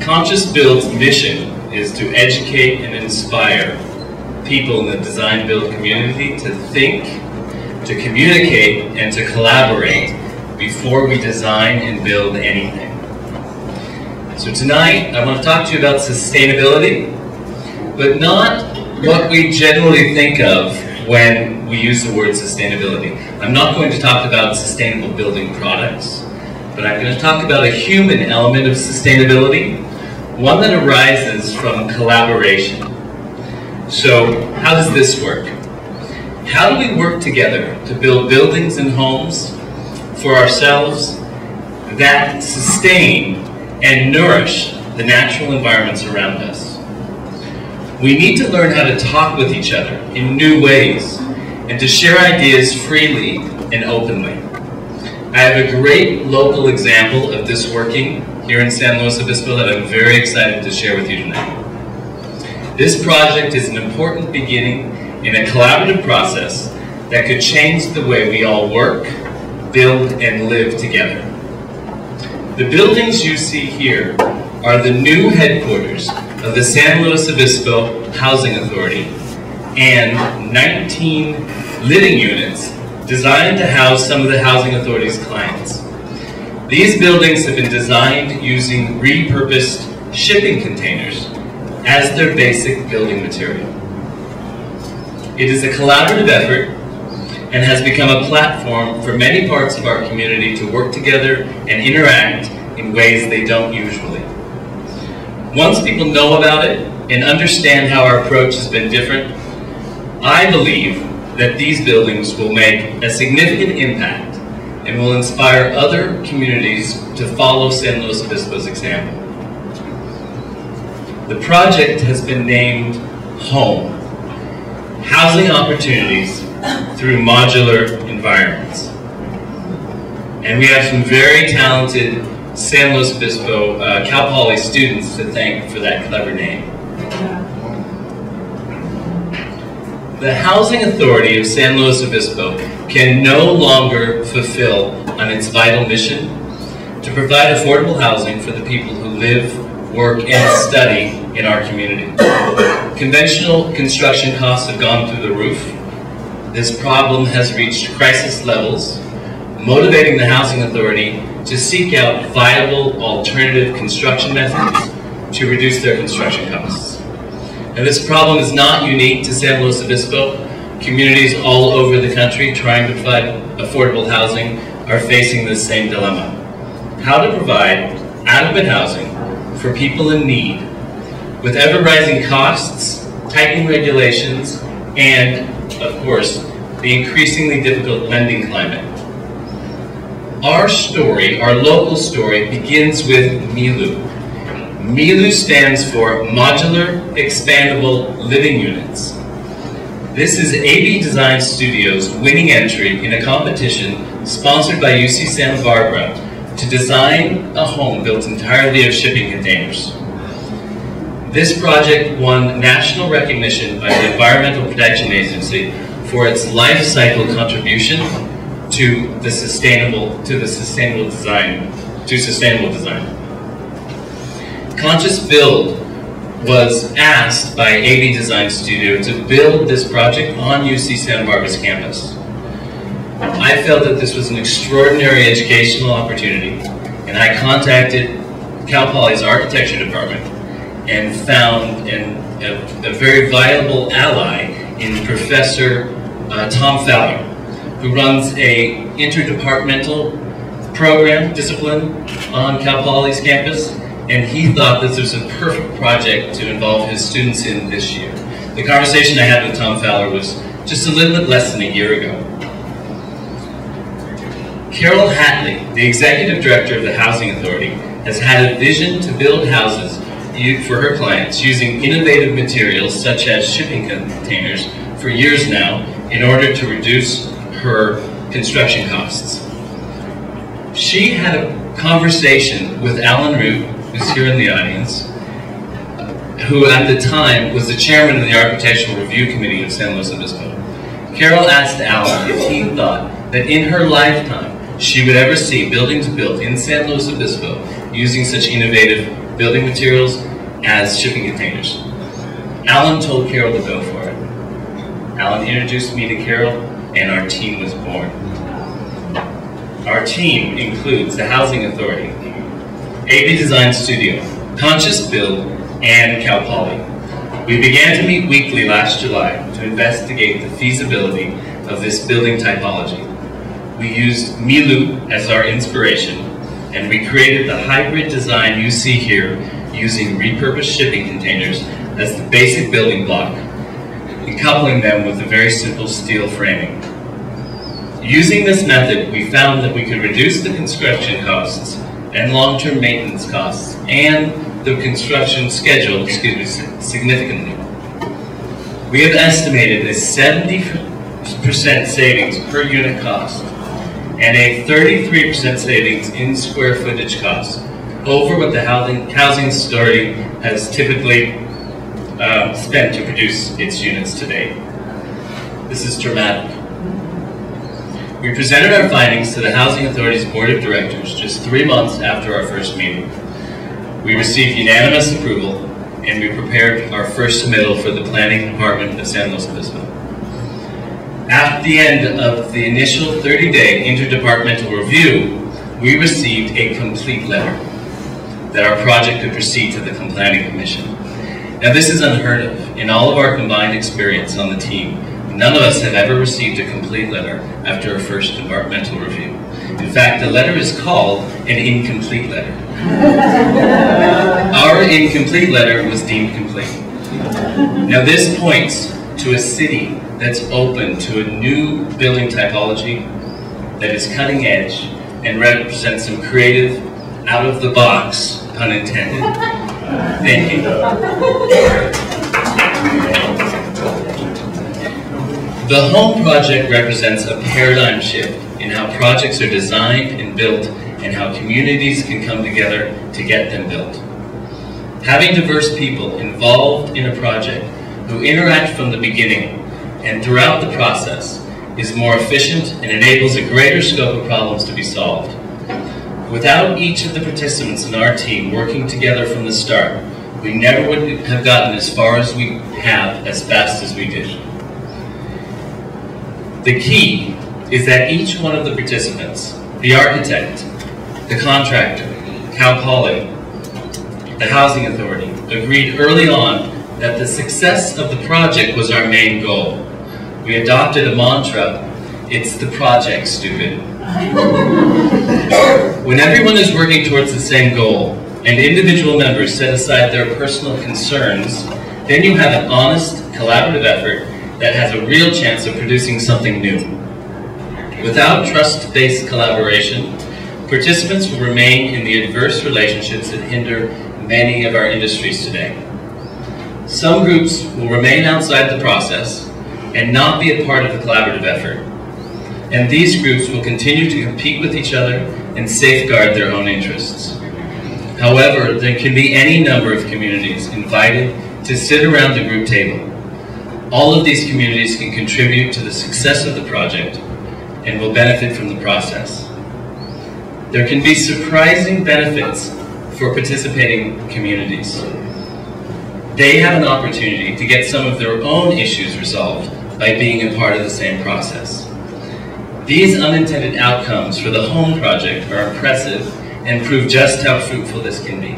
Conscious Build's mission is to educate and inspire people in the design build community to think, to communicate, and to collaborate before we design and build anything. So tonight, I want to talk to you about sustainability, but not what we generally think of when we use the word sustainability. I'm not going to talk about sustainable building products, but I'm going to talk about a human element of sustainability, one that arises from collaboration. So, how does this work? How do we work together to build buildings and homes for ourselves that sustain and nourish the natural environments around us? We need to learn how to talk with each other in new ways and to share ideas freely and openly. I have a great local example of this working here in San Luis Obispo that I'm very excited to share with you tonight. This project is an important beginning in a collaborative process that could change the way we all work, build, and live together. The buildings you see here are the new headquarters of the San Luis Obispo Housing Authority and 19 living units designed to house some of the Housing Authority's clients. These buildings have been designed using repurposed shipping containers as their basic building material. It is a collaborative effort and has become a platform for many parts of our community to work together and interact in ways they don't usually. Once people know about it and understand how our approach has been different, I believe that these buildings will make a significant impact and will inspire other communities to follow San Luis Obispo's example. The project has been named HOME, Housing Opportunities Through Modular Environments. And we have some very talented San Luis Obispo Calpoly students to thank for that clever name. The Housing Authority of San Luis Obispo can no longer fulfill on its vital mission to provide affordable housing for the people who live, work, and study in our community. Conventional construction costs have gone through the roof. This problem has reached crisis levels, motivating the Housing Authority to seek out viable alternative construction methods to reduce their construction costs. And this problem is not unique to San Luis Obispo. Communities all over the country trying to provide affordable housing are facing this same dilemma. How to provide adequate housing for people in need with ever-rising costs, tightening regulations, and, of course, the increasingly difficult lending climate. Our story, our local story, begins with MILU. MILU stands for Modular Expandable Living Units. This is AB Design Studios' winning entry in a competition sponsored by UC Santa Barbara to design a home built entirely of shipping containers. This project won national recognition by the Environmental Protection Agency for its life cycle contribution to sustainable design. Conscious Build was asked by AB Design Studio to build this project on UC Santa Barbara's campus. I felt that this was an extraordinary educational opportunity, and I contacted Cal Poly's architecture department and found a very viable ally in Professor Tom Fowler, who runs a interdepartmental discipline on Cal Poly's campus, and he thought this was a perfect project to involve his students in this year. The conversation I had with Tom Fowler was just a little bit less than a year ago. Carol Hatley, the executive director of the Housing Authority, has had a vision to build houses for her clients using innovative materials such as shipping containers for years now in order to reduce her construction costs. She had a conversation with Alan Root, who's here in the audience, who at the time was the chairman of the Architectural Review Committee of San Luis Obispo. Carol asked Alan if he thought that in her lifetime she would ever see buildings built in San Luis Obispo using such innovative building materials as shipping containers. Alan told Carol to go for it. Alan introduced me to Carol, and our team was born. Our team includes the Housing Authority, AB Design Studio, Conscious Build, and Calpoly. We began to meet weekly last July to investigate the feasibility of this building typology. We used Milu as our inspiration, and we created the hybrid design you see here using repurposed shipping containers as the basic building block, and coupling them with a very simple steel framing. Using this method, we found that we could reduce the construction costs and long-term maintenance costs and the construction schedule, significantly. We have estimated a 70% savings per unit cost and a 33% savings in square footage cost over what the Housing Authority has typically spent to produce its units today. This is dramatic. We presented our findings to the Housing Authority's Board of Directors just 3 months after our first meeting. We received unanimous approval, and we prepared our first submittal for the Planning Department of San Luis Obispo. At the end of the initial 30-day interdepartmental review, we received a complete letter that our project could proceed to the Planning Commission. Now, this is unheard of. In all of our combined experience on the team, none of us have ever received a complete letter after our first departmental review. In fact, the letter is called an incomplete letter. Our incomplete letter was deemed complete. Now, this points to a city that's open to a new building typology that is cutting edge and represents some creative, out-of-the-box, pun intended, thinking. The Home Project represents a paradigm shift in how projects are designed and built and how communities can come together to get them built. Having diverse people involved in a project who interact from the beginning and throughout the process is more efficient and enables a greater scope of problems to be solved. Without each of the participants in our team working together from the start, we never would have gotten as far as we have as fast as we did. The key is that each one of the participants, the architect, the contractor, Calpoly, the Housing Authority, agreed early on that the success of the project was our main goal. We adopted a mantra, "It's the project, stupid." When everyone is working towards the same goal, and individual members set aside their personal concerns, then you have an honest, collaborative effort that has a real chance of producing something new. Without trust-based collaboration, participants will remain in the adverse relationships that hinder many of our industries today. Some groups will remain outside the process and not be a part of the collaborative effort. And these groups will continue to compete with each other and safeguard their own interests. However, there can be any number of communities invited to sit around the group table. All of these communities can contribute to the success of the project and will benefit from the process. There can be surprising benefits for participating communities. They have an opportunity to get some of their own issues resolved by being a part of the same process. These unintended outcomes for the Home Project are impressive and prove just how fruitful this can be.